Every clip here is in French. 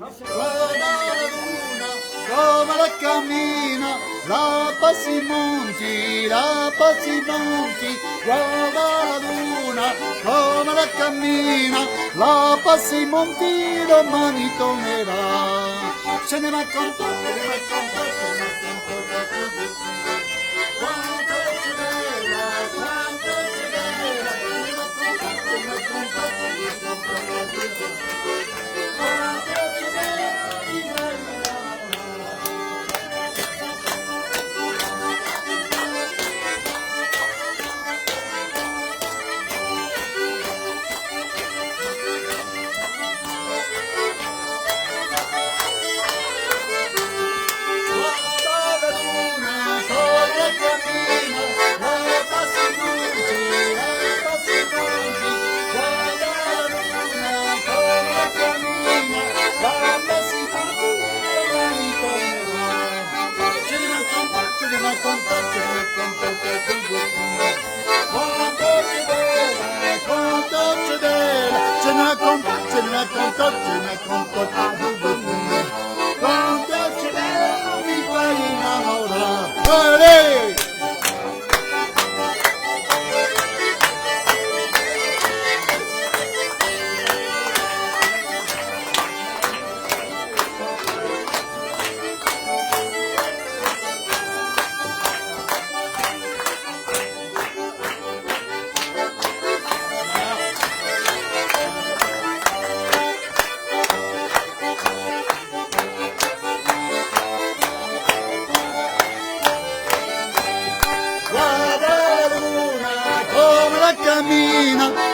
Guarda la luna come la cammina, la Passimonti, la Passimonti. Guarda la luna come la cammina, la Passimonti domani tornerà. Ce ne racconto, ce ne racconto, ce ne racconto. Quanto c'è bella, quanto c'è bella, ce ne racconto, ce ne racconto, ce ne racconto. Quanto c'è bella, di bella.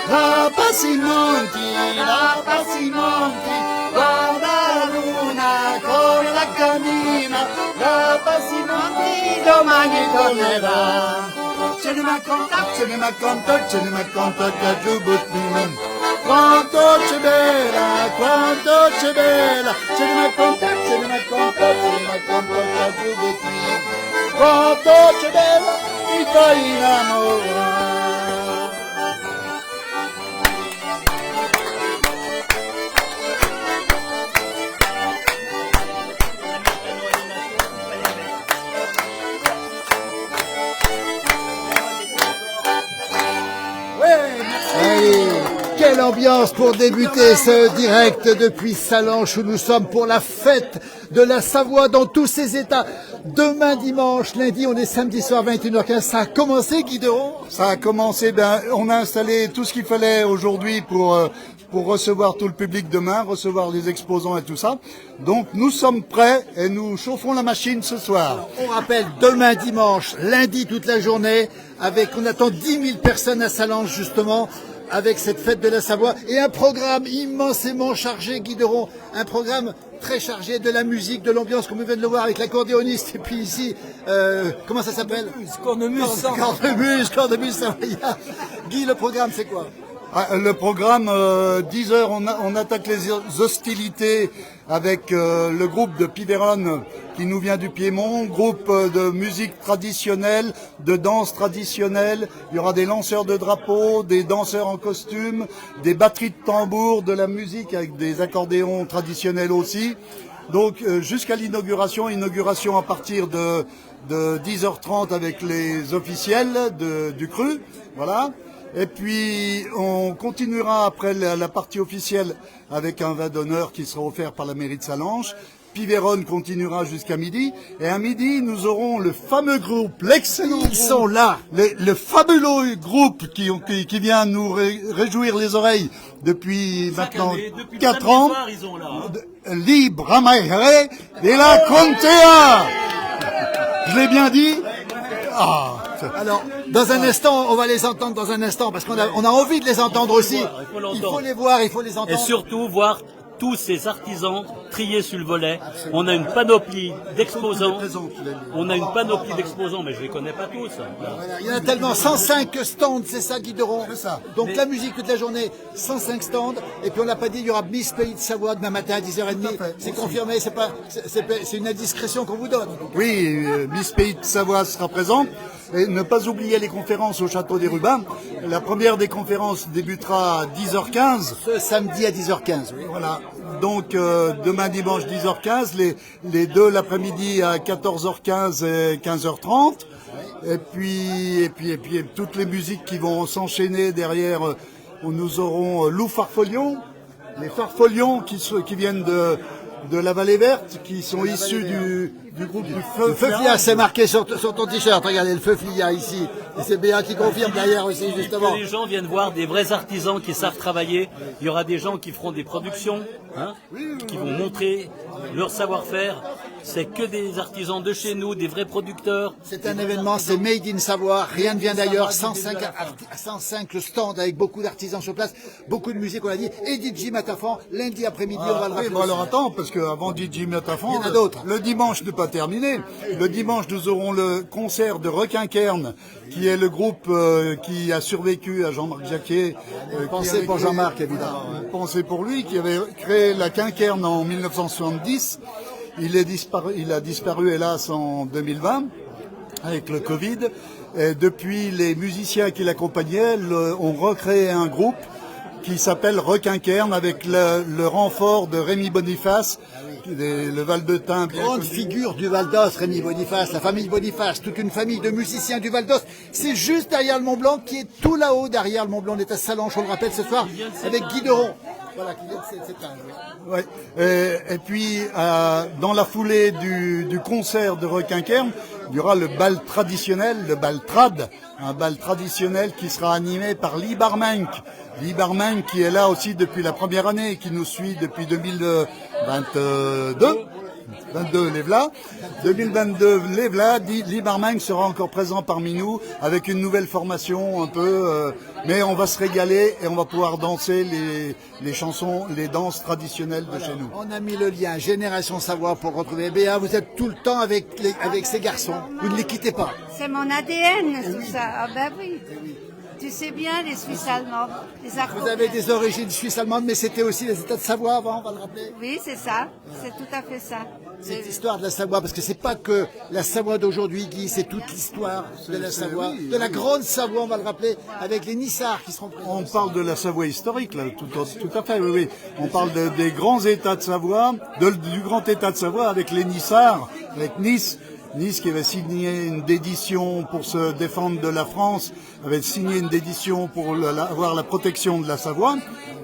La Passimonti, la Passimonti, guarda la luna come la cammina, la Passimonti domani tornerà. Ce ne racconta, ce ne racconta, ce ne racconta da Giubuttin. Quanto c'è bella, quanto c'è bella, ce ne racconta, ce ne racconta, ce ne racconta da Giubuttin. Quanto c'è bella, mi fai innamorare. Quelle ambiance pour débuter ce direct depuis Sallanches où nous sommes pour la fête de la Savoie dans tous ses états. Demain dimanche, lundi, on est samedi soir 21h15. Ça a commencé, Guy Deron? Ça a commencé, on a installé tout ce qu'il fallait aujourd'hui pour recevoir tout le public demain, recevoir les exposants et tout ça. Donc nous sommes prêts et nous chauffons la machine ce soir. Alors, on rappelle, demain dimanche, lundi toute la journée, on attend 10 000 personnes à Sallanches justement, avec cette fête de la Savoie et un programme immensément chargé, Guy Deron, un programme très chargé de la musique, de l'ambiance, comme vous venez de le voir avec l'accordéoniste et puis ici, comment ça s'appelle? Cornemuse savoyard. Guy, le programme c'est quoi? Le programme, 10 heures, on attaque les hostilités avec le groupe de Piveron qui nous vient du Piémont, groupe de musique traditionnelle, de danse traditionnelle. Il y aura des lanceurs de drapeaux, des danseurs en costume, des batteries de tambour, de la musique avec des accordéons traditionnels aussi. Donc jusqu'à l'inauguration à partir de 10h30 avec les officiels du cru, voilà. Et puis on continuera après la partie officielle avec un vin d'honneur qui sera offert par la mairie de Sallanches. Piveron continuera jusqu'à midi. Et à midi, nous aurons le fameux groupe, l'excellent groupe. Ils sont là. Le fabuleux groupe qui vient nous réjouir les oreilles depuis maintenant 4 ans. Soir, ils ont là, hein. Libre Amaire de la Contea. Je l'ai bien dit? Ah. Alors, dans un instant, on va les entendre dans un instant, parce qu'on a envie de les entendre aussi. Il faut les voir, il faut les entendre. Et surtout voir tous ces artisans triés sur le volet. On a une panoplie d'exposants. Mais je les connais pas tous. Voilà, il y en a tellement, 105 stands, c'est ça, Guy Deron. C'est ça. Donc la musique toute la journée, 105 stands. Et puis on n'a pas dit, il y aura Miss Pays de Savoie demain matin à 10h30. C'est confirmé, c'est une indiscrétion qu'on vous donne. Oui, Miss Pays de Savoie sera présente. Et ne pas oublier les conférences au Château des Rubins. La première des conférences débutera à 10h15. Ce samedi à 10h15, oui. Voilà. Donc demain demain dimanche 10h15, les deux l'après-midi à 14h15 et 15h30. Et puis toutes les musiques qui vont s'enchaîner derrière, où nous aurons Lou Farfolion, les Farfolions qui viennent de la Vallée Verte, qui sont issus du groupe du Feu. Le Feu Flia, c'est marqué sur ton t-shirt, regardez, le Feu Flia ici. Et c'est Béa qui confirme derrière aussi, justement. Que les gens viennent voir des vrais artisans qui savent travailler. Il y aura des gens qui feront des productions, hein, qui vont montrer leur savoir-faire. C'est que des artisans de chez nous, des vrais producteurs. C'est un événement, c'est Made in Savoie, rien ne vient d'ailleurs, 105 stands avec beaucoup d'artisans sur place, beaucoup de musique, on l'a dit, et DJ Matafan, lundi après-midi, on va le rappeler. Alors attends, parce qu'avant DJ Matafan, il y en a d'autres. Le dimanche n'est pas terminé. Le dimanche, nous aurons le concert de Requinquerne, qui est le groupe qui a survécu à Jean-Marc Jacquier. Pensez pour Jean-Marc, évidemment. Pensez pour lui, qui avait créé la Quinquerne en 1970. Il a disparu, hélas, en 2020, avec le Covid. Et depuis, les musiciens qui l'accompagnaient ont recréé un groupe qui s'appelle Requinquerne, avec le renfort de Rémi Boniface, le Val-de-Thym. Grande figure du Val d'Os, Rémi Boniface, la famille Boniface, toute une famille de musiciens du Val d'Os. C'est juste derrière le Mont Blanc, qui est tout là-haut, derrière le Mont Blanc. On est à Salanches, on le rappelle ce soir, avec Guy Deron. Voilà, qui vient de s'éteindre. Ouais. Et puis, dans la foulée du concert de Requinquerne, il y aura le bal traditionnel, le bal trad, un bal traditionnel qui sera animé par Lee Barmank. Lee Barmank qui est là aussi depuis la première année, qui nous suit depuis 2022. 22, les v'là. 2022, les v'là. Lee Barmank sera encore présent parmi nous avec une nouvelle formation un peu, mais on va se régaler et on va pouvoir danser les chansons, les danses traditionnelles de chez nous. On a mis le lien Génération Savoie pour retrouver Béa. Vous êtes tout le temps avec ces garçons. Vous ne les quittez pas. C'est mon ADN, tout ça. Ah ben oui. Tu sais bien, les Suisses allemands, les Vous avez des origines suisses-allemandes, mais c'était aussi les États de Savoie avant, on va le rappeler. Oui, c'est ça. C'est tout à fait ça. Cette histoire de la Savoie, parce que c'est pas que la Savoie d'aujourd'hui, Guy, c'est toute l'histoire de la Savoie, de la grande Savoie, on va le rappeler, avec les Nissards qui seront présents. On parle de la Savoie historique, là, tout à fait, oui. On parle des grands États de Savoie, du grand État de Savoie avec les Nissards, avec Nice qui avait signé une dédition pour se défendre de la France, avait signé une dédition pour avoir la protection de la Savoie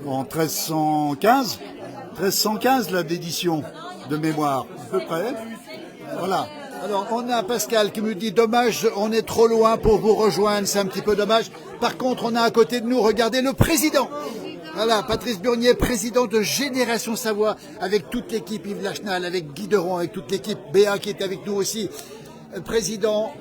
en 1315. 1315, la dédition de mémoire, à peu près. Voilà. Alors, on a Pascal qui nous dit, dommage, on est trop loin pour vous rejoindre, c'est un petit peu dommage. Par contre, on a à côté de nous, regardez, le président. Voilà, Patrice Burnier, président de Génération Savoie, avec toute l'équipe, Yves Lachenal, avec Guy Deron, avec toute l'équipe, Béa qui est avec nous aussi. Président,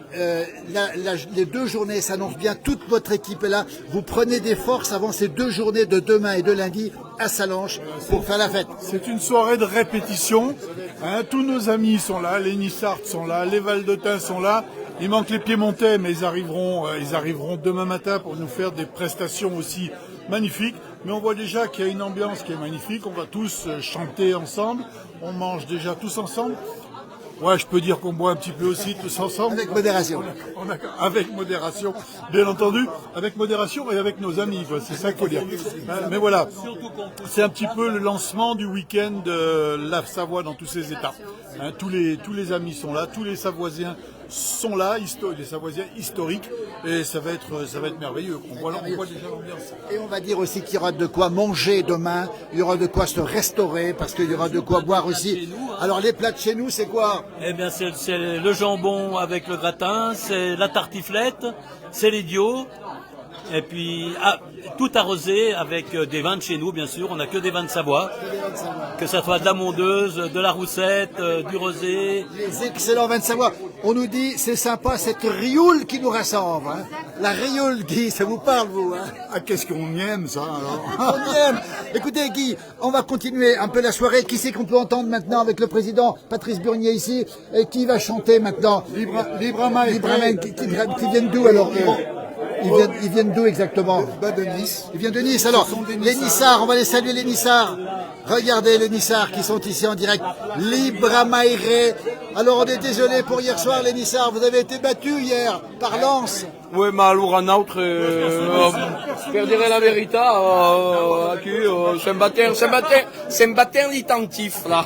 les 2 journées s'annoncent bien, toute votre équipe est là. Vous prenez des forces avant ces 2 journées de demain et de lundi à Salanches pour faire la fête. C'est une soirée de répétition. Hein, tous nos amis sont là, les Nissards sont là, les Val-de-Thym sont là. Il manque les Piémontais, mais ils arriveront demain matin pour nous faire des prestations aussi magnifiques. Mais on voit déjà qu'il y a une ambiance qui est magnifique. On va tous chanter ensemble. On mange déjà tous ensemble. Ouais, je peux dire qu'on boit un petit peu aussi tous ensemble. Avec modération. Avec modération, bien entendu, avec modération et avec nos amis, c'est ça qu'il faut dire. Mais voilà, c'est un petit peu le lancement du week-end de la Savoie dans tous ses états. Hein, tous les amis sont là, tous les Savoisiens sont là, les Savoisiens historiques, et ça va être merveilleux. On voit déjà l'ambiance. Et on va dire aussi qu'il y aura de quoi manger demain, il y aura de quoi se restaurer, parce qu'il y aura de quoi boire aussi. Alors les plats de chez nous, c'est quoi? Eh bien, c'est le jambon avec le gratin, c'est la tartiflette, c'est l'idiot. Et puis, tout arrosé avec des vins de chez nous, bien sûr. On n'a que des vins de Savoie. Que ça soit de la mondeuse, de la roussette, du rosé. Les excellents vins de Savoie. On nous dit, c'est sympa, cette rioule qui nous rassemble. Hein. La rioule, Guy, ça vous parle, vous hein? Ah, qu'est-ce qu'on aime, ça, alors. On y aime. Écoutez, Guy, on va continuer un peu la soirée. Qui c'est qu'on peut entendre maintenant avec le président Patrice Burnier ici? Et qui va chanter maintenant? Librama qui viennent d'où, alors? Ils viennent d'où exactement? De Nice. Ils viennent de Nice. Alors, les Nissards, on va les saluer, les Nissards. Regardez les Nissards qui sont ici en direct. Libramaire. Alors on est désolé pour hier soir les Nissards, vous avez été battus hier par Lens. Oui, ma allora un autre, per dire la verità, c'est un baptême intentif, là.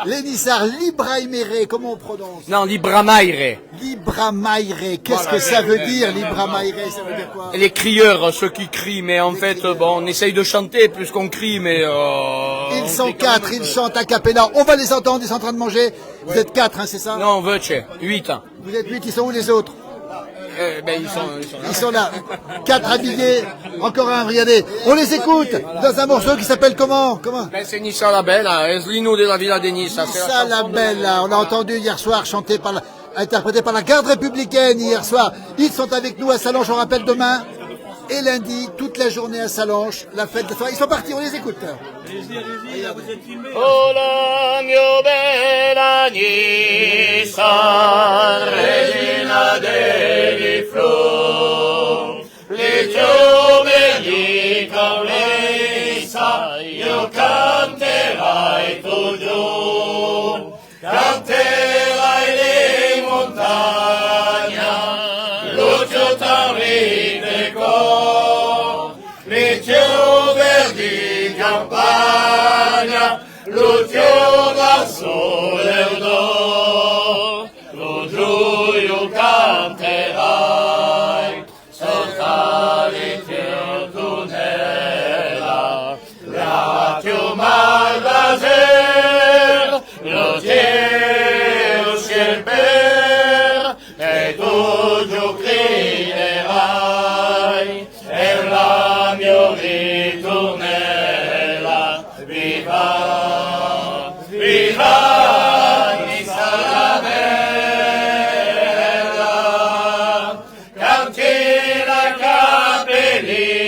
Les Nissards, Libramaire, comment on prononce? Non, Libramaire. Libramaire, qu'est-ce que ça veut dire, Libramaire? Ça veut dire quoi? Les crieurs, ceux qui crient, mais en fait, bon, on essaye de chanter plus qu'on crie, mais... Ils sont 4, ils chantent a cappella, on va les entendre, ils sont en train de manger. Vous êtes 4, hein, c'est ça? Non, voce, 8 ans. Vous êtes 8, ils sont où les autres? Ils Ils sont là. 4 habillés, encore un, regardez. On les écoute dans un morceau qui s'appelle comment? Ben, c'est Nissa la Bella, es l'ino de la Villa de Nissa. Nissa la Bella, on l'a entendu hier soir chanter interprété par la garde républicaine hier soir. Ils sont avec nous à Sallanches, on rappelle demain et lundi, toute la journée à Sallanches, la fête de soirée. Ils sont partis, on les écoute. Allez-y, là, vous êtes filmés. Oh la mio bella Nissa, regina degli flor, le giovani con Nissa, io canterai tu giù, canterai le montagne, lucio t'arride con, le giovani campagna, lucio da sole udò, lo giuio canterai, soltare tunella, la chioma laser, lo cielo scerper, e tu giù crederai, e la mio ritornella, viva, viva, Nissa la bella, canti la cappellina,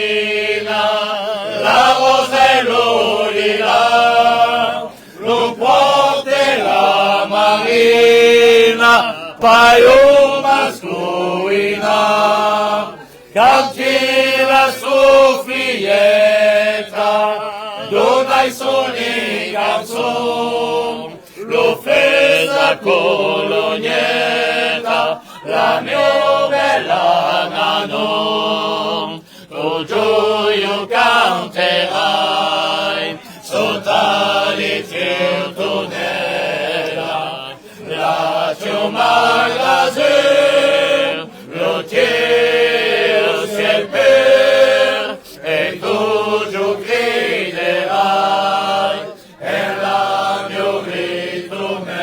la rosa e l'olila, lo porte la marina, paio masculina, canti la soffietta, dona i soli canzon, l'offesa colognetta, la mia bella nanon, tu gioio canterai, sotto le tonella, la chioma laser, lo cielo sierper, e tu giù crederai, e la mio ritornella,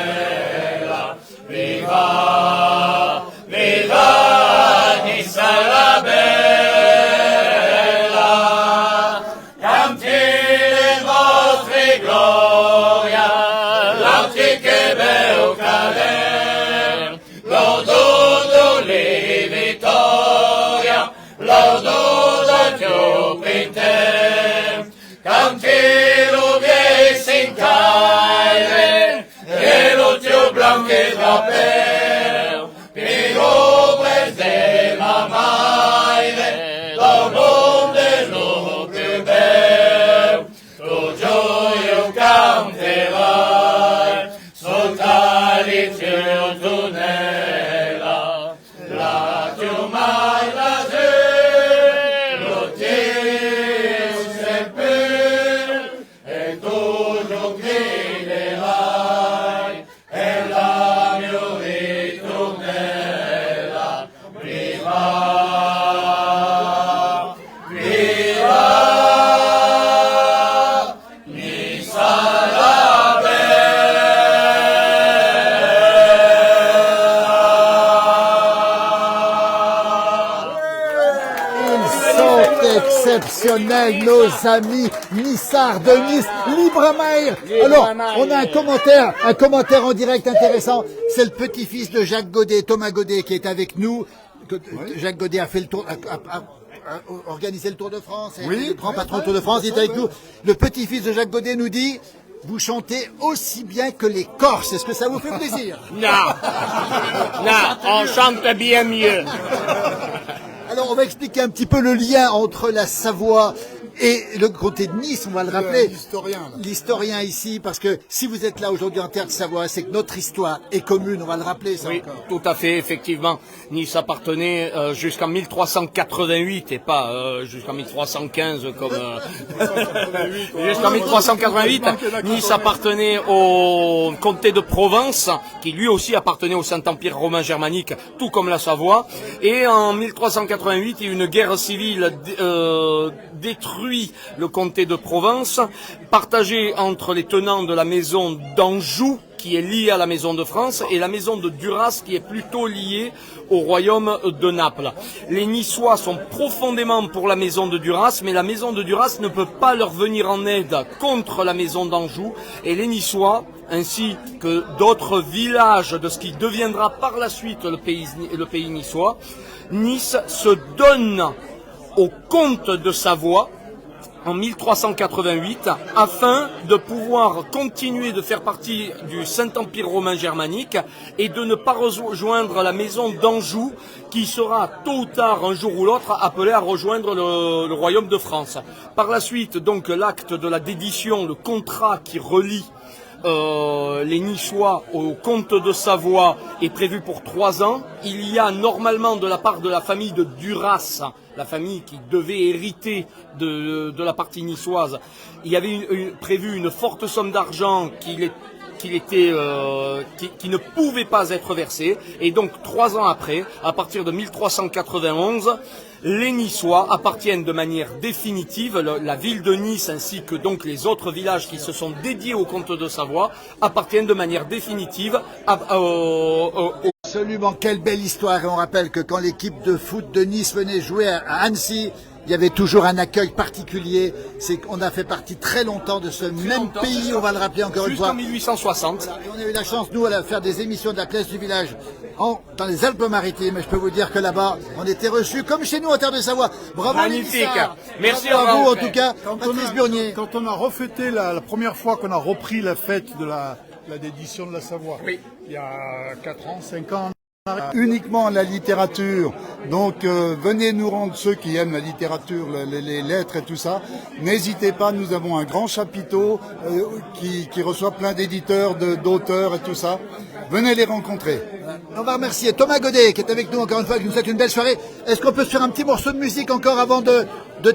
viva, viva, Nissa la bella, canti le vostre gloria, l'antiche bel cader, laudato le vittoria, laudato Dio pinter, canti lo vies in caire, e lo Dio blanche draper, per obres de la maire, dans l'onde lo più bel, tu gioio canterai, soltare Dio tunella, la chioma laser, lo Dio sempre, e tu giù crederai, e la mio ritornella, viva, viva, Nissa la Ils sont exceptionnels, nos amis Nissards de Nice, Libramaire. Alors, on a un commentaire en direct intéressant. C'est le petit-fils de Jacques Godet, Thomas Godet, qui est avec nous. Jacques Godet a fait le tour, a organisé le Tour de France, le grand patron du Tour de France, il est avec nous. Le petit-fils de Jacques Godet nous dit: vous chantez aussi bien que les Corses. Est-ce que ça vous fait plaisir? Non, non, on chante bien mieux. Alors, on va expliquer un petit peu le lien entre la Savoie Et le comté de Nice, on va le rappeler. L'historien, là. L'historien ici, parce que si vous êtes là aujourd'hui en terre de Savoie, c'est que notre histoire est commune, on va le rappeler ça Oui, encore. tout à fait, effectivement. Nice appartenait jusqu'en 1388 et pas jusqu'en 1315 comme... jusqu'en 1388, Nice appartenait au comté de Provence, qui lui aussi appartenait au Saint-Empire romain germanique, tout comme la Savoie. Et en 1388, il y a eu une guerre civile détruit le comté de Provence, partagé entre les tenants de la maison d'Anjou, qui est liée à la maison de France, et la maison de Duras, qui est plutôt liée au royaume de Naples. Les Niçois sont profondément pour la maison de Duras, mais la maison de Duras ne peut pas leur venir en aide contre la maison d'Anjou, et les Niçois, ainsi que d'autres villages de ce qui deviendra par la suite le pays niçois, Nice se donne au comte de Savoie en 1388 afin de pouvoir continuer de faire partie du Saint-Empire romain germanique et de ne pas rejoindre la maison d'Anjou qui sera tôt ou tard, un jour ou l'autre, appelée à rejoindre le royaume de France. Par la suite, donc, l'acte de la dédition, le contrat qui relie les Niçois au comte de Savoie est prévu pour 3 ans. Il y a normalement de la part de la famille de Duras, la famille qui devait hériter de la partie niçoise, il y avait prévu une forte somme d'argent qui ne pouvait pas être versée. Et donc 3 ans après, à partir de 1391, les Niçois appartiennent de manière définitive, la ville de Nice ainsi que donc les autres villages qui se sont dédiés au comte de Savoie appartiennent de manière définitive Absolument, quelle belle histoire. Et on rappelle que quand l'équipe de foot de Nice venait jouer à Annecy, il y avait toujours un accueil particulier. C'est qu'on a fait partie très longtemps de ce même pays, on va le rappeler encore une fois. Jusqu'en 1860. Voilà, et on a eu la chance, nous, à faire des émissions de la place du village dans les Alpes-Maritimes. Et je peux vous dire que là-bas, on était reçus comme chez nous en terre de Savoie. Bravo, Magnifique. Mélissa. Merci Bravo à vous, Laurent. en tout cas, Patrice Burnier. Quand on a refêté la première fois qu'on a repris la fête de la dédition de la Savoie, Oui. il y a 4 ans, 5 ans, Uniquement la littérature. Donc venez nous rendre, ceux qui aiment la littérature, les lettres et tout ça. N'hésitez pas, nous avons un grand chapiteau qui reçoit plein d'éditeurs, d'auteurs et tout ça. Venez les rencontrer. On va remercier Thomas Godet qui est avec nous encore une fois, qui nous souhaite une belle soirée. Est-ce qu'on peut se faire un petit morceau de musique encore avant de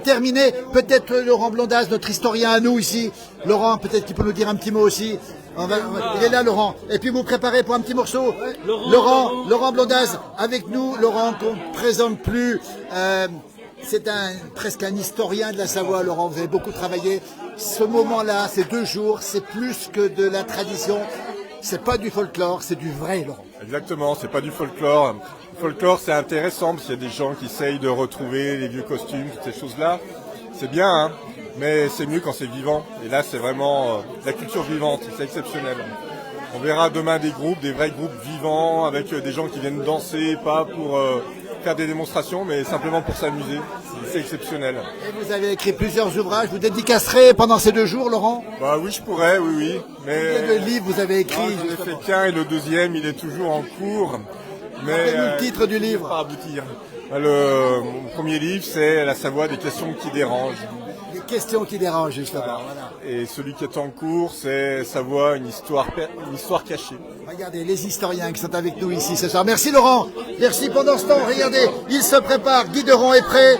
terminer? Peut-être Laurent Blondas, notre historien à nous ici. Laurent, peut-être qu'il peut nous dire un petit mot aussi. Il est là, Laurent. Et puis vous préparez pour un petit morceau. Laurent Blondas avec nous. Laurent qu'on ne présente plus. C'est presque un historien de la Savoie, Laurent. Vous avez beaucoup travaillé. Ce moment-là, ces 2 jours, c'est plus que de la tradition. C'est pas du folklore, c'est du vrai, Laurent. Exactement, c'est pas du folklore. Le folklore, c'est intéressant parce qu'il y a des gens qui essayent de retrouver les vieux costumes, toutes ces choses-là. C'est bien, hein, mais c'est mieux quand c'est vivant. Et là, c'est vraiment la culture vivante, c'est exceptionnel. On verra demain des vrais groupes vivants, avec des gens qui viennent danser, pas pour faire des démonstrations, mais simplement pour s'amuser. C'est exceptionnel. Et vous avez écrit plusieurs ouvrages. Vous dédicacerez pendant ces 2 jours, Laurent? Bah oui, je pourrais, oui. Mais Combien de livres vous avez écrit? j'en ai fait qu'un et le deuxième, il est toujours en cours. Mais Rappelez-nous le titre du il livre. va pas aboutir. Mon premier livre, c'est La Savoie, des questions qui dérangent. Des questions qui dérangent, justement. Voilà. Et celui qui est en cours, c'est Savoie, une histoire cachée. Regardez, les historiens qui sont avec nous ici ce soir. Merci Laurent. Merci pendant ce temps. Regardez, il se prépare. Guy Deron est prêt.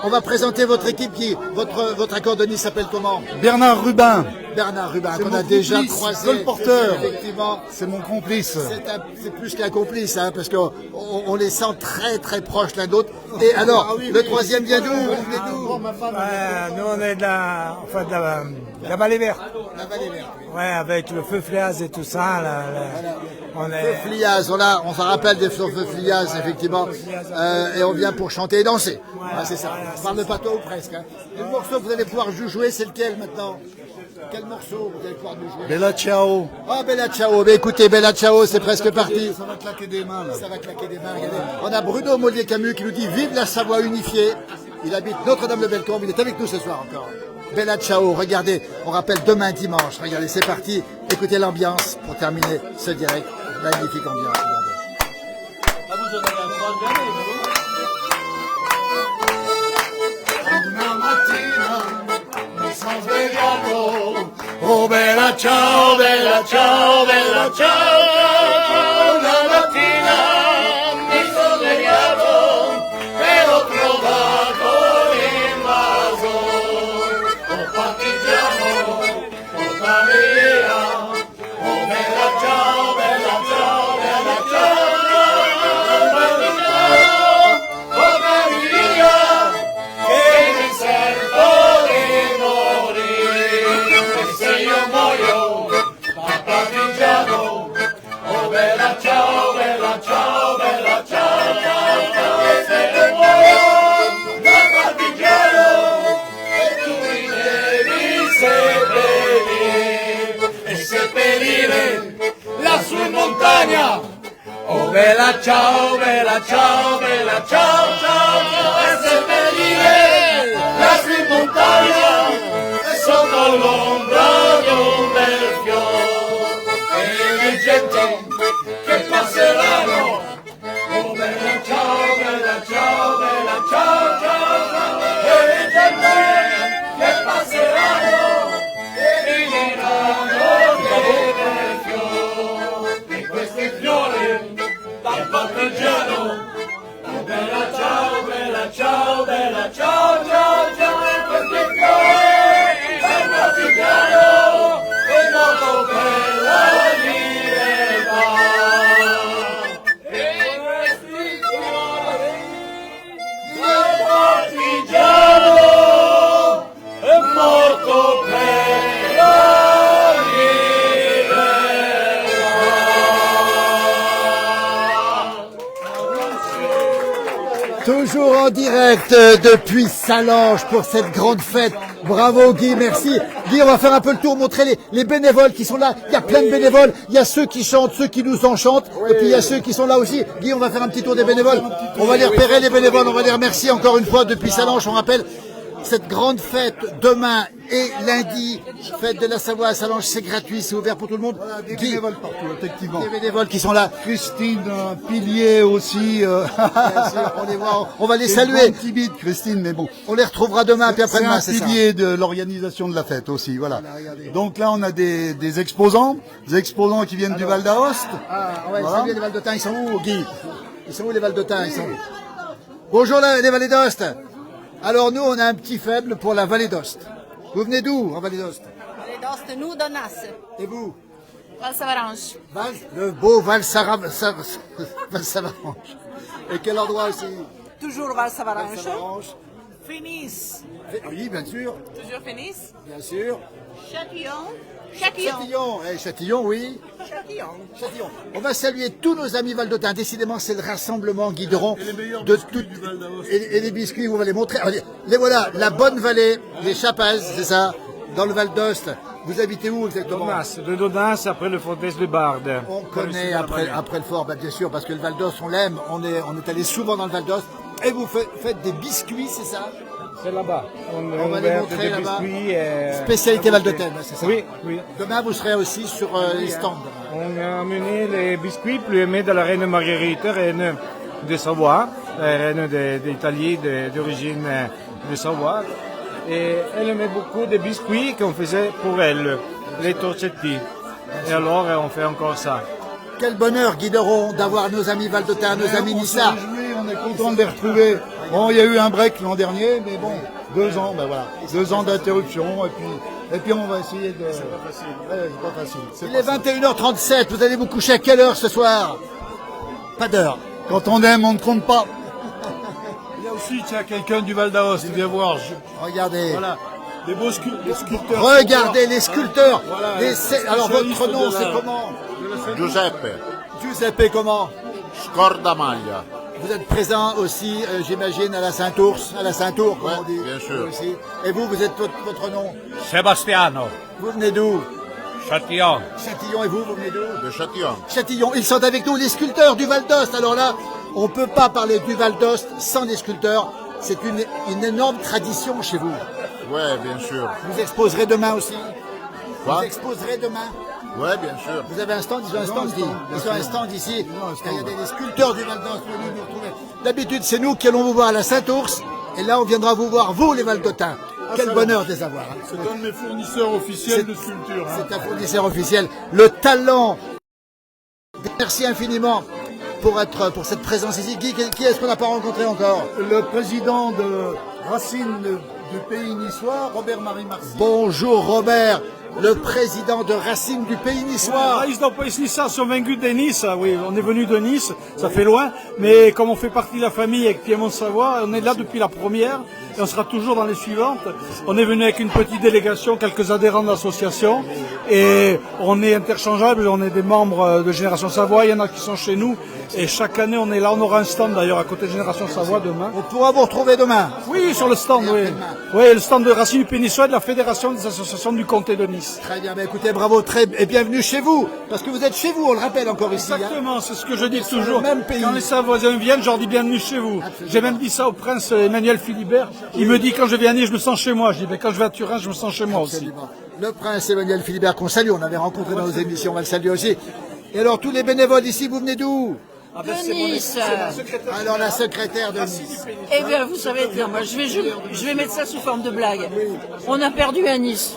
On va présenter votre équipe votre accordéoniste s'appelle comment? Bernard Rubin, Bernard Rubin, C'est qu'on mon a déjà complice, croisé. colporteur. Effectivement. c'est mon complice. C'est plus qu'un complice, hein, parce qu'on les sent très très proches l'un de l'autre. Et alors, le troisième vient d'où? Nous on est de la vallée verte. La vallée verte. Ouais, avec le feu Fléaz et tout ça. On est... Feu Fliaz, on s'en rappelle des feux Fliaz, effectivement. Et on vient pour chanter et danser. C'est ça. On parle de pâteau ou presque. Hein. Le morceau que vous allez pouvoir jouer, c'est lequel maintenant? Quel morceau vous allez pouvoir nous jouer? Bella ciao. Ah, Bella Ciao. Mais écoutez, Bella Ciao, c'est presque parti. Ça va claquer des mains là. Ça va claquer des mains. Regardez. On a Bruno Mollier-Camus qui nous dit vive la Savoie unifiée. Il habite Notre-Dame-de-Bellecombe. Il est avec nous ce soir encore. Bella Ciao. Regardez, on rappelle demain dimanche. Regardez, c'est parti. Écoutez l'ambiance pour terminer ce direct. Magnifique ambiance. Regardez. Ah, vous en avez un 3 de l'année, vous? Una mattina partigiano. Oh bella ciao, bella ciao, bella ciao. Una mattina mi sono svegliato e l'ho trovato invaso. Oh partigiano, portami via. Oh bella ciao, bella ciao, bella ciao. Partigiano, portami via, che mi sento di morire. E se io muoio da partigiano, oh bella ciao, bella ciao, bella ciao, ciao, ciao. E se io muoio da partigiano, e tu mi devi seppellire lassù in montagna. Oh bella ciao, bella ciao, bella ciao, ciao, ciao. E seppellire lassù in montagna sotto l'ombra di un bel fiore. E le gente che passeranno. Oh bella ciao, bella ciao, bella ciao, ciao, ciao. E le gente che passeranno e mi diranno che bel fiore. E questi fiori dal partigiano. Oh bella ciao, bella ciao, bella ciao, ciao, ciao. E questi fiori dal partigiano. E dopo quella libertà. E questi fiori dal partigiano è morto per la libertà. Toujours en direct depuis Salange pour cette grande fête. Bravo Guy, merci. Guy, on va faire un peu le tour, montrer les bénévoles qui sont là. Il y a plein de bénévoles. Il y a ceux qui chantent, ceux qui nous enchantent. Et puis il y a ceux qui sont là aussi. Guy, on va faire un petit tour des bénévoles. On va les repérer, les bénévoles. On va les remercier encore une fois depuis Salange. On rappelle cette grande fête demain et lundi. Fête de la Savoie à Salange, c'est gratuit, c'est ouvert pour tout le monde. Voilà, des Guy, bénévoles partout, effectivement. des bénévoles qui sont là. Christine Pilier aussi. Bien sûr, on les voit, on va les C'est saluer. une grande timide, Christine, mais bon. On les retrouvera demain puis C'est après-demain, un c'est ça. pilier de l'organisation de la fête aussi, voilà. Voilà, regardez. Donc là, on a des exposants qui viennent du Val d'Aoste. Ah, ouais, Voilà. salut les Valdotins, ils sont où, Guy? Ils sont où les Valdotins? Ils sont où? Bonjour les Vallées d'Ost. Alors nous, on a un petit faible pour la Vallée d'Ost. Vous venez d'où en Vallée d'Ost? Vallée d'Ost, nous, Donnasse. Et vous? Val-Savaranche. Le beau Val-Savaranche. Et quel endroit aussi? Toujours Val-Savaranche. Val-Savaranche. Finis. Oui, bien sûr, Toujours Finis. bien sûr. Châtillon. Châtillon. Châtillon, Châtillon, oui. Châtillon. Châtillon. On va saluer tous nos amis valdotins. Décidément, c'est le rassemblement Guideron de toutes et les biscuits. On va les montrer. Alors, les voilà, la bonne vallée, les Chapazes, c'est ça, dans le Val d'Ost. Vous habitez où exactement? Donnasse, de Donnasse après le Fortesse de Barde. On connaît après le fort, bah, bien sûr, parce que le Val d'Ost, on l'aime. On est allé souvent dans le Val d'Ost. Et vous faites des biscuits, c'est ça? C'est là-bas. On va les montrer des là-bas. biscuits. Spécialité valdotaine, c'est ça? Oui, oui. Demain, vous serez aussi sur les stands. On a amené les biscuits plus aimés de la reine Marguerite, reine de Savoie, reine d'Italie d'origine de Savoie. Et elle aimait beaucoup des biscuits qu'on faisait pour elle, les torcetti. Et alors, on fait encore ça. Quel bonheur, Guideron, d'avoir nos amis valdotins, nos amis On s'est Nissa. réjouis, on est content de les retrouver. Bon, il y a eu un break l'an dernier, mais bon, 2 ans, ben voilà, 2 ans d'interruption, et puis on va essayer de. C'est pas facile. Ouais, c'est pas facile. C'est Il est pas 21h37, vous allez vous coucher à quelle heure ce soir? Pas d'heure. Quand on aime, on ne compte pas. Il y a aussi, tiens, quelqu'un du Val d'Aoste, viens voir. Regardez. Voilà, des beaux sculpteurs. Regardez les sculpteurs. Voilà, Alors votre spécialistes nom, de la- c'est comment? Giuseppe Giuseppe comment? Scordamaglia. Vous êtes présent aussi, j'imagine, à la Saint-Ours, à la Saint-Ours, comme Ouais, on dit. bien sûr. Vous aussi. Et vous, vous êtes votre nom? Sebastiano, Vous venez d'où? Châtillon. Châtillon, et vous venez d'où? De Châtillon. Châtillon. Ils sont avec nous, les sculpteurs du Val d'Ost. Alors là, on ne peut pas parler du Val d'Ost sans les sculpteurs. C'est une énorme tradition chez vous. Ouais, bien sûr. Vous exposerez demain aussi? Quoi Vous exposerez demain? Ouais, bien sûr. Vous avez un stand? Ils ont un stand ici. Ils ont un stand ici. Il y a des sculpteurs du Val d'Ost. Venez nous retrouver. D'habitude, c'est nous qui allons vous voir à la Saint-Ours. Et là, on viendra vous voir, vous, les Valdotins. Quel bonheur de les avoir. Hein. C'est un de mes fournisseurs officiels de sculpture. Hein. C'est un fournisseur officiel. Le talent. Merci infiniment pour cette présence ici. Qui est-ce qu'on n'a pas rencontré encore? Le président de Racine du pays niçois, Robert-Marie Marcy. Bonjour Robert, le président de Racine du pays niçois. Raiz do País Niçois sont vaincus de Nice. Oui, on est venu de Nice, ça fait loin, mais comme on fait partie de la famille avec Piémont-Savoie, on est là depuis la première et on sera toujours dans les suivantes. On est venu avec une petite délégation, quelques adhérents de l'association et on est interchangeables, on est des membres de Génération Savoie, il y en a qui sont chez nous et chaque année on est là, on aura un stand d'ailleurs à côté de Génération Savoie demain. On pourra vous retrouver demain. Oui, sur le stand, oui. Oui, le stand de Racine du Pays Niçois et de la Fédération des associations du comté de Nice. Très bien, bah écoutez, bravo, et bienvenue chez vous, parce que vous êtes chez vous, on le rappelle encore ici. Exactement, c'est ce que je dis Sur toujours. le même pays. Quand les Savoisiens viennent, je leur dis bienvenue chez vous. J'ai même dit ça au prince Emmanuel Philibert. Il me dit quand je viens à Nice, je me sens chez moi. Je dis ben, quand je vais à Turin, je me sens chez moi aussi. Absolument. Le prince Emmanuel Philibert qu'on salue, on l'avait rencontré dans nos émissions, on va le saluer aussi. Et alors tous les bénévoles ici, vous venez d'où? De Nice. Alors la secrétaire de Nice. Eh bien, vous savez, tiens, moi, je vais mettre ça sous forme de blague. On a perdu à Nice.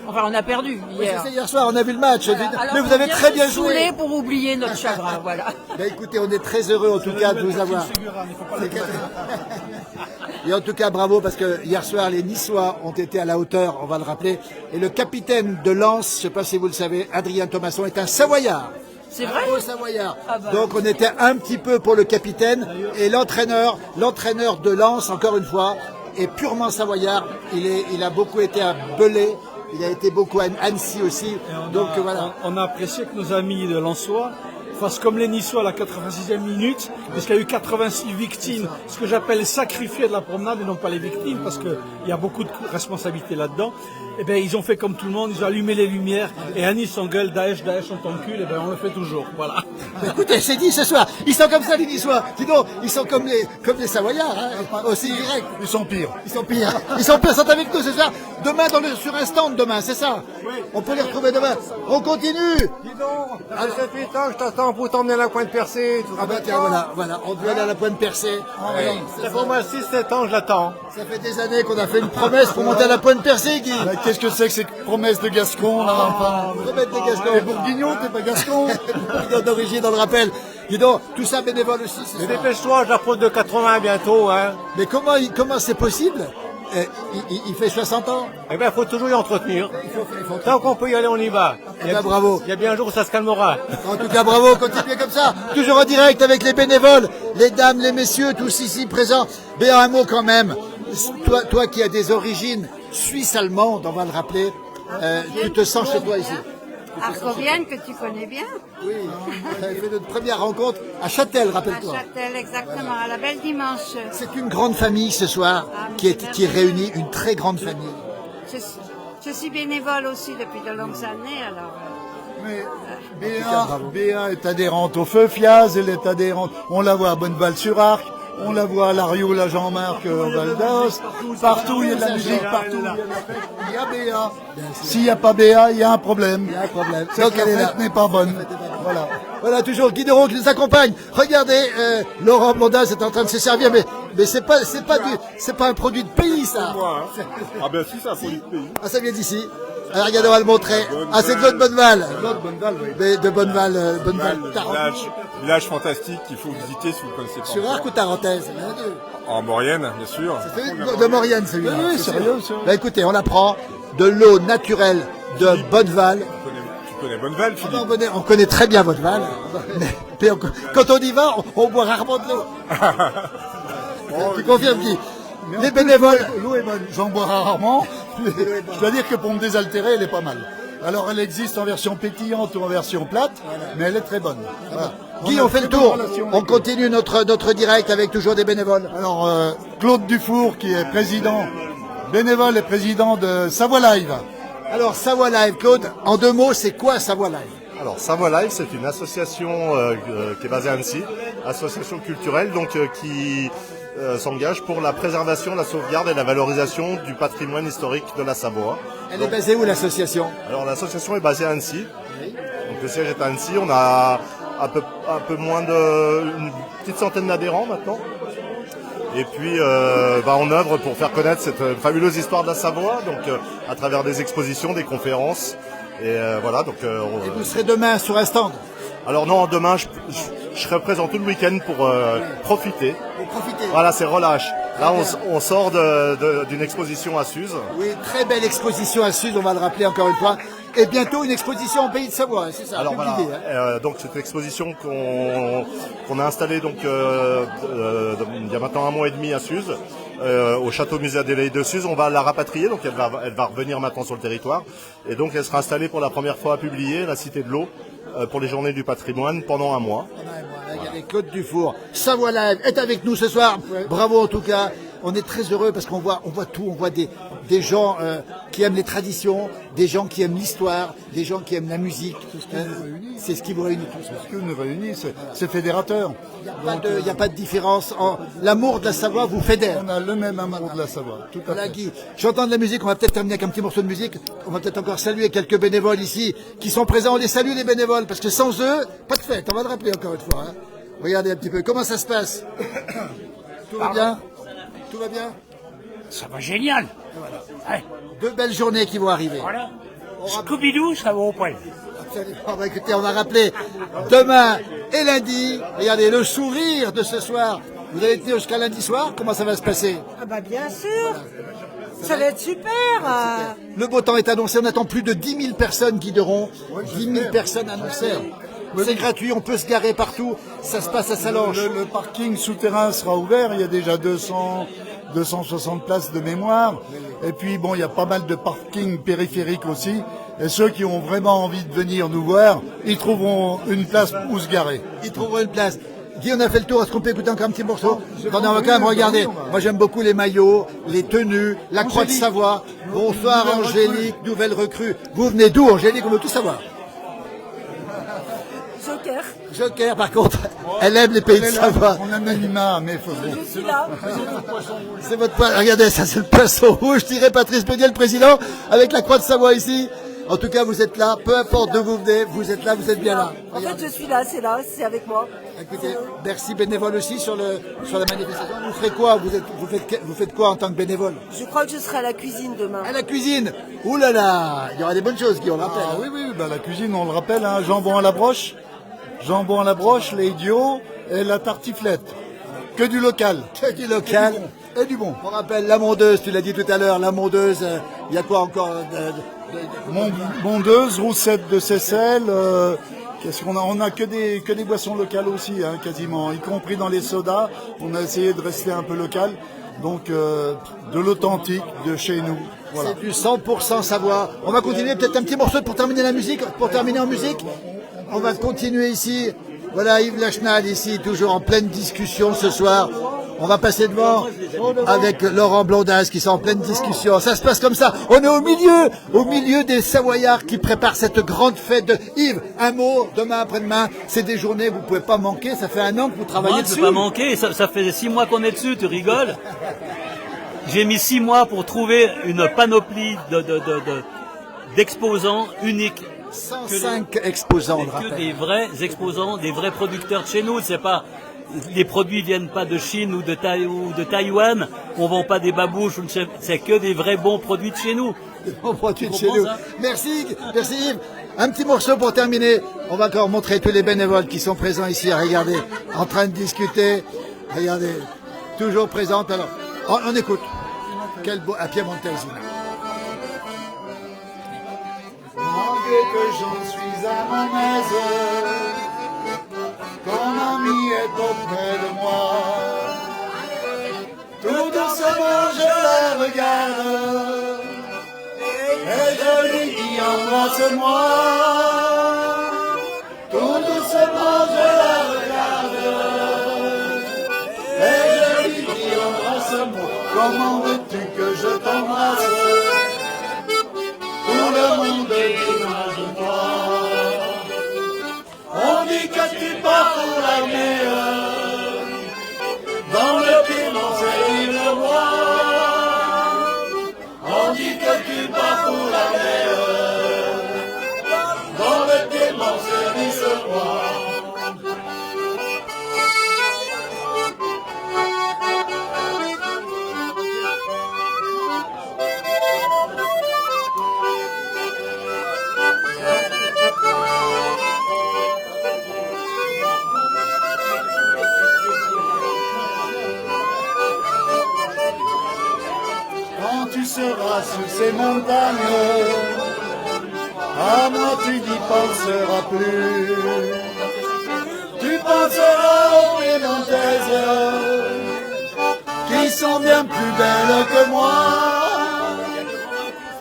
Enfin, on a perdu hier. C'est hier soir, on a vu le match. Alors, mais vous avez très bien joué. Saoulé pour oublier notre chagrin, voilà. Ben, écoutez, on est très heureux en tout cas de vous avoir. Et en tout cas, bravo, parce que hier soir, les Niçois ont été à la hauteur, on va le rappeler. Et le capitaine de Lens, je ne sais pas si vous le savez, Adrien Thomasson, est un Savoyard. C'est vrai? Un Savoyard. Ah bah. Donc on était un petit peu pour le capitaine. Et l'entraîneur de Lens, encore une fois, est purement Savoyard. Il a beaucoup été à Belay. Il a été beaucoup à Annecy aussi. Donc voilà. On a apprécié que nos amis de Lensois fassent comme les Niçois à la 86e minute, parce qu'il y a eu 86 victimes, ce que j'appelle les sacrifiés de la promenade et non pas les victimes, parce qu'il y a beaucoup de responsabilités là-dedans. Et bien ils ont fait comme tout le monde, ils ont allumé les lumières, et à Nice on gueule Daesh, Daesh on t'encule, et bien on le fait toujours. Voilà. Écoutez, c'est dit ce soir. Ils sont comme ça les Niçois. Dis donc, ils sont comme les Savoyards, hein, aussi direct. Ils sont pires. Ils sont pires. Ils sont avec nous ce soir. Demain sur un stand demain, c'est ça? Oui. On peut les retrouver demain. On continue. Dis donc, ça fait 7-8 ans que je t'attends pour t'emmener à la Pointe Percée. Ah bah tiens, voilà, on doit aller à la Pointe Percée. Ça fait au moins 6-7 ans que je l'attends. Ça fait des années qu'on a fait une promesse pour monter à la Pointe Percée, Guy. Qu'est-ce que c'est que ces promesses de Gascon là, enfin Promesse des Gascons. Et Bourguignon, t'es pas Gascon? D'origine, on le rappelle. Dis donc, tout ça bénévole aussi. Mais dépêche-toi, j'approche de 80 bientôt. Hein. Mais comment c'est possible? Il fait 60 ans. Eh bien, il faut toujours y entretenir. Tant qu'on peut y aller, on y va. Bravo. Il y a bien un jour où ça se calmera. En tout cas, bravo, continuez comme ça. Toujours en direct avec les bénévoles, les dames, les messieurs, tous ici présents. Mais un mot quand même. Toi qui as des origines suisses-allemandes, on va le rappeler, tu te sens chez toi ici. Arcovienne que tu connais bien. Oui, on avait fait notre première rencontre à Châtel, rappelle-toi. À Châtel, exactement, à la belle dimanche. C'est une grande famille ce soir qui est réunie, une très grande famille. Je suis bénévole aussi depuis de longues années, alors. Mais Béa est adhérente au Feu Fiaz, elle est adhérente, on la voit à Bonneval-sur-Arc, on la voit à l'Ariou, la Jean-Marc, en Val d'Os, partout il y a de la musique, partout il y a Béa. S'il n'y a pas Béa, il y a un problème. Il y a un problème. C'est que la fête n'est pas bonne. Voilà. Voilà, toujours Guy Deron qui nous accompagne. Regardez, Laurent Blondin est en train de se servir, mais c'est pas un produit de pays, ça. Ah ben si, c'est un produit de pays. Ah, ça vient d'ici. Alors, regardez, on va le montrer. Ah, c'est de l'autre Bonneval. Mais de Bonneval, Village fantastique qu'il faut visiter si vous ne connaissez pas. Sur Arc ou Tarentaise? En Maurienne, bien sûr. De Maurienne, celui-là. Oui, sérieux, ça. Bah, écoutez, on apprend de l'eau naturelle de Bonneval. Tu connais Bonneval, Philippe? On connaît très bien Bonneval. Mais quand on y va, on boit rarement de l'eau. Tu confirmes, Guy? Les bénévoles. L'eau est bonne. J'en bois rarement. Je dois dire que pour me désaltérer, elle est pas mal. Alors elle existe en version pétillante ou en version plate, mais elle est très bonne. Voilà. Guy, on fait le tour. On continue notre direct avec toujours des bénévoles. Alors Claude Dufour, qui est président, bénévole et président de Savoie Live. Alors Savoie Live, Claude, en 2 mots, c'est quoi Savoie Live? Alors Savoie Live, c'est une association qui est basée à Annecy, association culturelle donc qui s'engage pour la préservation, la sauvegarde et la valorisation du patrimoine historique de la Savoie. Elle est basée où l'association? Alors l'association est basée à Annecy. Donc le siège est à Annecy. On a un peu moins une petite centaine d'adhérents maintenant. Et puis on œuvre pour faire connaître cette fabuleuse histoire de la Savoie, donc à travers des expositions, des conférences. Et voilà, donc. Et vous serez demain sur un stand? Alors non, demain je serai présent tout le week-end pour profiter. Pour profiter. Voilà, c'est relâche. Là, on sort d'une exposition à Suse. Oui, très belle exposition à Suse, on va le rappeler encore une fois. Et bientôt une exposition en Pays de Savoie, c'est ça? Alors voilà, hein. donc cette exposition qu'on a installée donc il y a maintenant 1 mois et demi à Suse, au château musée Adélaïde de Suse, on va la rapatrier, donc elle va revenir maintenant sur le territoire, et donc elle sera installée pour la première fois à publier la Cité de l'Eau pour les Journées du Patrimoine pendant 1 mois. Il y avait Claude Dufour, Savoie Live est avec nous ce soir. Bravo en tout cas. On est très heureux parce qu'on voit tout. On voit des gens qui aiment les traditions, des gens qui aiment l'histoire, des gens qui aiment la musique. C'est ce qui vous réunit. C'est ce qui nous réunit, c'est fédérateur. Il n'y a pas de différence. L'amour de la Savoie vous fédère. On a le même amour de la Savoie, tout à fait. Guy, j'entends de la musique, on va peut-être terminer avec un petit morceau de musique. On va peut-être encore saluer quelques bénévoles ici qui sont présents. On les salue les bénévoles parce que sans eux, pas de fête. On va le rappeler encore une fois. Hein. Regardez un petit peu, comment ça se passe? Tout va bien? Tout va bien? Ça va génial. Voilà. Ouais. 2 belles journées qui vont arriver. Voilà. Scooby-Doo, ça va au poil. Absolument. Écoutez, on a rappelé demain et lundi. Regardez le sourire de ce soir. Vous allez tenir jusqu'à lundi soir. Comment ça va se passer? Ah bah bien sûr. Ça va être super. Le beau temps est annoncé. On attend plus de 10 000 personnes qui viendront. 10 000 personnes annoncées. C'est gratuit, on peut se garer partout. Ça se passe à Salanches. Le parking souterrain sera ouvert. Il y a déjà 260 places de mémoire. Et puis bon, il y a pas mal de parkings périphériques aussi. Et ceux qui ont vraiment envie de venir nous voir, ils trouveront une place où se garer. Ils trouveront une place. Guy, on a fait le tour. Est-ce qu'on peut écouter encore un petit morceau? Attendez, on va quand même regarder. Moi, j'aime beaucoup les maillots, les tenues, la Croix de Savoie. Bonsoir, Angélique, nouvelle recrue. Vous venez d'où, Angélique? On veut tout savoir. Joker. Joker, par contre, elle aime les pays de Savoie. On a Nanima, mais faut. Je suis là. C'est votre poisson. Regardez, ça c'est le poisson rouge, je dirais Patrice Pédiel, le président, avec la Croix de Savoie ici. En tout cas, vous êtes là, peu importe d'où vous venez, vous êtes là, vous êtes bien là. En fait, je suis là, c'est avec moi. Écoutez, merci bénévole aussi sur la manifestation. Vous ferez quoi? Vous faites quoi en tant que bénévole? Je crois que je serai à la cuisine demain. À la cuisine? Ouh là là, il y aura des bonnes choses, Guy, on le rappelle. Ah, oui, la cuisine, on le rappelle, hein, jambon à la broche, les idiots et la tartiflette. Que du local. Que du local. Et du bon. On rappelle la mondeuse, tu l'as dit tout à l'heure, la mondeuse, il y a quoi encore? Mondeuse, roussette de Seyssel, qu'est-ce qu'on a? On a que des boissons locales aussi, hein, quasiment, y compris dans les sodas. On a essayé de rester un peu local, donc de l'authentique, de chez nous. Voilà. C'est du 100% Savoie. On va continuer peut-être un petit morceau pour terminer la musique, pour terminer en musique. On va continuer ici. Voilà Yves Lachenal ici, toujours en pleine discussion ce soir. On va passer devant avec Laurent Blondas qui sont en pleine discussion. Ça se passe comme ça. On est au milieu des Savoyards qui préparent cette grande fête de Yves. Un mot, demain après-demain, c'est des journées que vous pouvez pas manquer. Ça fait 1 an que vous travaillez Moi, dessus. je peux pas manquer. Ça fait 6 mois qu'on est dessus. Tu rigoles? J'ai mis 6 mois pour trouver une panoplie d'exposants uniques. 105 exposants, on le rappelle. Que des vrais exposants, des vrais producteurs de chez nous. C'est pas, les produits viennent pas de Chine ou de Taïwan. On vend pas des babouches. C'est que des vrais bons produits de chez nous. Des bons produits de chez nous. Merci Yves. Un petit morceau pour terminer. On va encore montrer tous les bénévoles qui sont présents ici. Regardez, en train de discuter. Regardez, toujours présente. Alors, on écoute. Quel beau, à Piemontese. Que j'en suis à mon aise, ton ami est auprès de moi. Tout doucement je la regarde, et je lui dis embrasse-moi. Tout doucement je la regarde, et je lui dis embrasse-moi. Comment veux-tu que je t'embrasse? Tout le monde imagine-toi. On dit que tu pars pour l'armée, dans le Piémont c'est le roi. On dit que tu pars pour l'armée, dans le Piémont c'est le roi. ces montagnes, à moi tu n'y penseras plus. Tu penseras aux Piémontaises, qui sont bien plus belles que moi.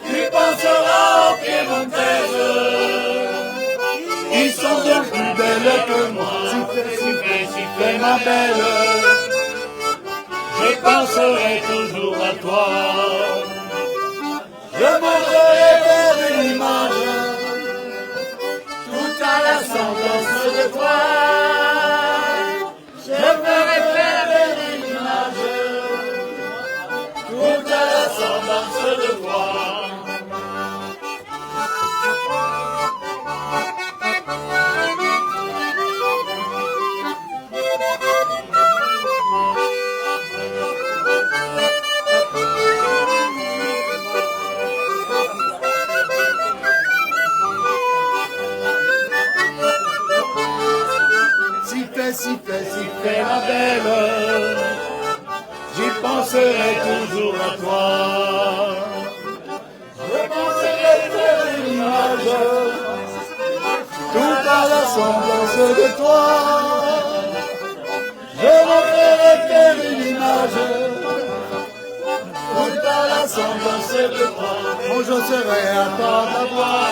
Tu penseras aux Piémontaises, qui sont bien plus belles que moi. Sifflez, ma belle, je penserai toujours à toi. Je montrerai vers une image toute à la semblance de toi. Je ferai faire une image toute à la semblance de toi. Sifflez ma belle, j'y penserai toujours à toi. Je penserai faire une image, tout à la semblance de toi. Je montrerai faire une image, tout à la semblance de toi. Oh, je serai à toi d'avoir,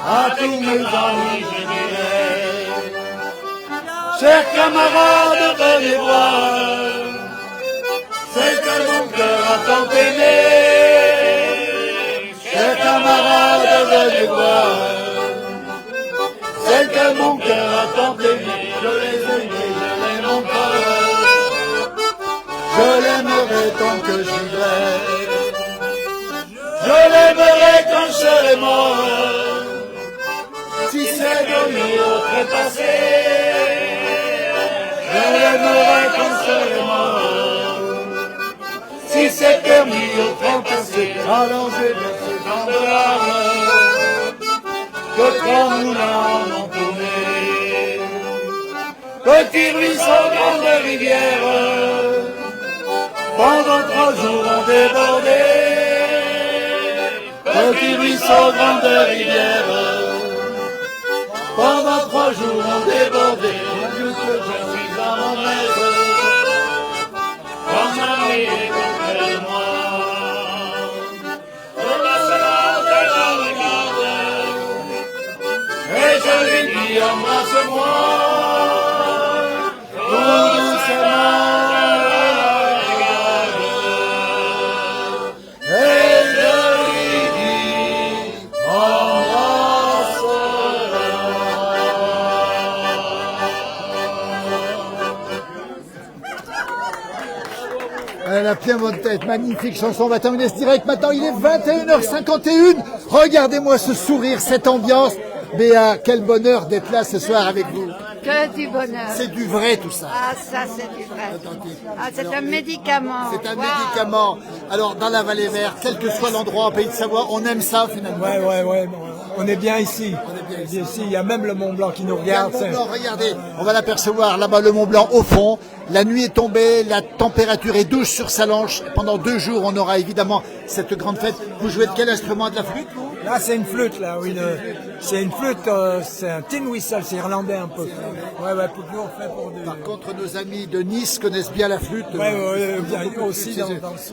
à tous mes amis je dirai. Chers camarades, venez voir celle que mon cœur a tant aimé. Chers camarades, venez voir celle que mon cœur a tant aimé. Je les aimais, je l'aime encore. Je l'aimerai tant que je vivrai. Je l'aimerai quand je serai mort. Si c'est de lui au trépassé, je l'aimerai quand je serai mort. Si c'est permis au temps passé, alors j'ai versé tant de larmes que 3 moulins en ont tourné. Petit ruisseau, grande rivière, pendant 3 jours ont débordé. Petit ruisseau, grande rivière, pendant 3 jours ont débordé. Que je suis à mon aise, quand ma vie est contre de moi. Je m'assois, je la regarde, et je lui dis embrasse-moi. Tout doucement, je la regarde, et je lui dis embrasse-moi. La Piémontaise, magnifique chanson, on va terminer ce direct. Maintenant, il est 21h51. Regardez-moi ce sourire, cette ambiance. Béa, quel bonheur d'être là ce soir avec vous. Que du bonheur. C'est du vrai tout ça. Ah, ça c'est du vrai. Ah, c'est un médicament. C'est un médicament. Alors, dans la Vallée Verte, quel que soit l'endroit en Pays de Savoie, on aime ça finalement. Ouais. On est bien ici. Il y a même le Mont Blanc qui nous regarde. Le Mont Blanc, regardez, on va l'apercevoir là-bas, le Mont Blanc au fond. La nuit est tombée, la température est douce sur Sallanches. Pendant 2 jours, on aura évidemment cette grande fête. Vous jouez de quel instrument? De la flûte, vous? Là, c'est une flûte, là, oui. C'est une flûte, c'est un tin whistle, c'est irlandais un peu. Ouais, plus on fait pour des... Par contre, nos amis de Nice connaissent bien la flûte. Bien aussi.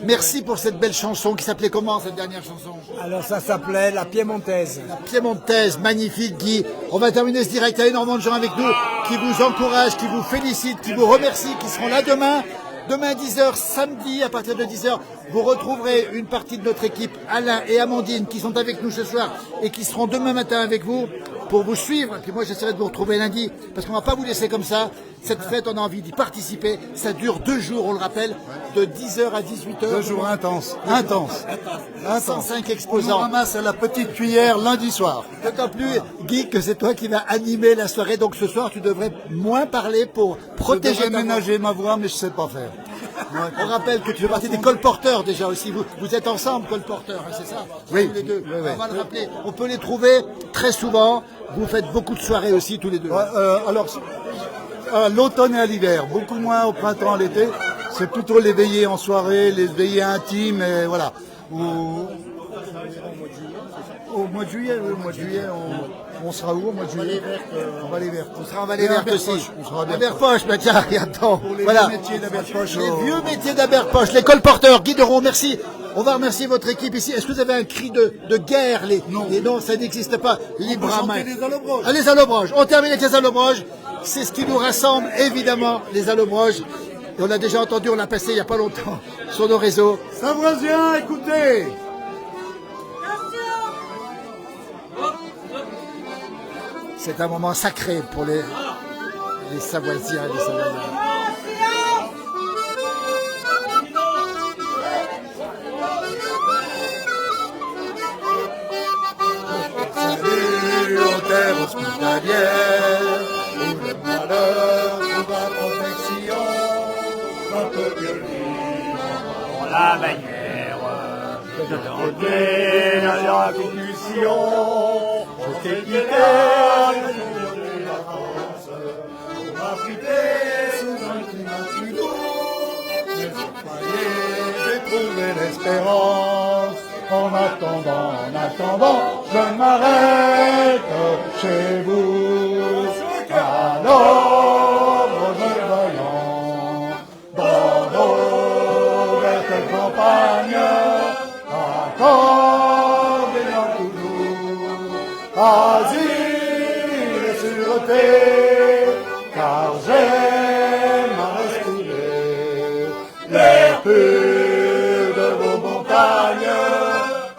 Merci pour cette belle chanson qui s'appelait comment, cette dernière chanson? Alors, ça s'appelait La Piémontaise. La Piémontaise, magnifique, Guy. On va terminer ce direct. Il y a énormément de gens avec nous qui vous encouragent, qui vous félicitent, qui vous remercient, qui seront là demain. Demain 10h, samedi à partir de 10h, vous retrouverez une partie de notre équipe, Alain et Amandine, qui sont avec nous ce soir et qui seront demain matin avec vous pour vous suivre. Et puis moi, j'essaierai de vous retrouver lundi parce qu'on ne va pas vous laisser comme ça. Cette fête, on a envie d'y participer. Ça dure 2 jours, on le rappelle, de 10h à 18h. 2 jours intenses. 105 exposants. On ramasse à la petite cuillère lundi soir. D'autant plus, Guy, que c'est toi qui vas animer la soirée. Donc ce soir, tu devrais moins parler pour protéger je devrais ménager ma voix, mais je sais pas faire. On rappelle que tu fais partie des colporteurs déjà aussi. Vous êtes ensemble, colporteurs, hein, c'est ça? Oui. Tous les deux. Oui. On va le rappeler. On peut les trouver très souvent. Vous faites beaucoup de soirées aussi, tous les deux. Alors, à l'automne et à l'hiver, beaucoup moins au printemps, à l'été. C'est plutôt les veillées en soirée, les veillées intimes, et voilà. Au mois de juillet, oui, au mois de juillet, on sera où au mois de juillet? En Vallée Verte. On sera en Vallée Verte aussi. On sera à Berpoche, bah tiens, regarde-toi. Voilà. vieux métiers d'Aberpoche. Les vieux métiers d'Aberpoche, les colporteurs, Guy Deron, merci. On va remercier votre équipe ici. Est-ce que vous avez un cri de guerre? Non, ça n'existe pas. Libre à main. Les allobroges. Ah, les allobroges. On termine avec les allobroges. C'est ce qui nous rassemble, évidemment, les allobroges. Et on l'a déjà entendu, on l'a passé il n'y a pas longtemps sur nos réseaux. Savoisiens, écoutez. C'est un moment sacré pour les Savoisiens et les Savoyards. Salut aux terres hospitalières, où le malheur trouva protection, notre violine dans la bannière, de donner la conclusion, je t'ai quitté, de la France, pour m'abriter sous un climat plus doux, mais au foyer, j'ai trouvé l'espérance. En attendant, je m'arrête chez vous. Alors, je voyant dans nos vertes campagnes, accordez-en toujours asile et sûreté, car j'aime à respirer les purs de vos montagnes.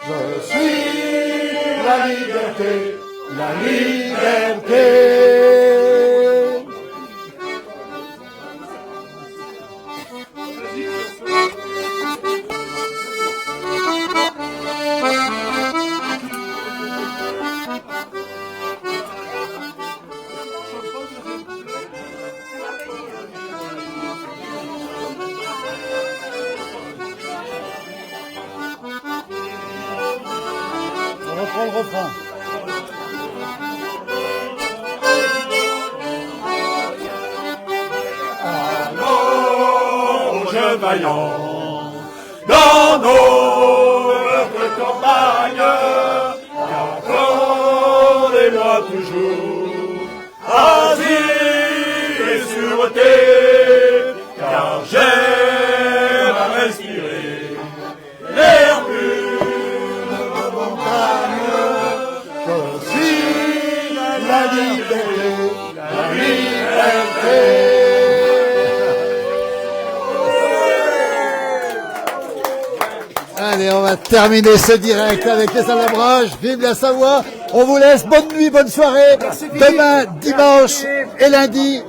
Je suis la liberté, la liberté. On reprend le refrain. Alors, je vaillant, dans nos vertes campagnes, accordez-moi toujours asile et sûreté, car j'aime à respirer l'air pur de vos montagnes. Je suis la liberté, la liberté. Allez, on va terminer ce direct avec les Allobroges. Vive la Savoie. On vous laisse. Bonne nuit, bonne soirée. Demain, dimanche et lundi,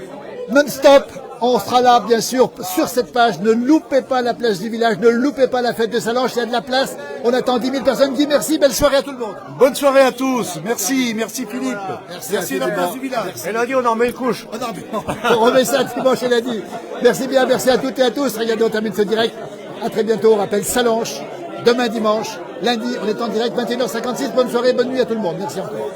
non-stop. On sera là, bien sûr, sur cette page. Ne loupez pas la place du village. Ne loupez pas la fête de Salanches. Il y a de la place. On attend 10 000 personnes. Guy, merci. Belle soirée à tout le monde. Bonne soirée à tous. Merci Philippe. Merci la place du village. Et lundi, on en met une couche. On remet ça dimanche et lundi. Merci bien. Merci à toutes et à tous. Regardez, on termine ce direct. À très bientôt. On rappelle Salanches. Demain dimanche, lundi, on est en direct, 21h56. Bonne soirée, bonne nuit à tout le monde. Merci encore.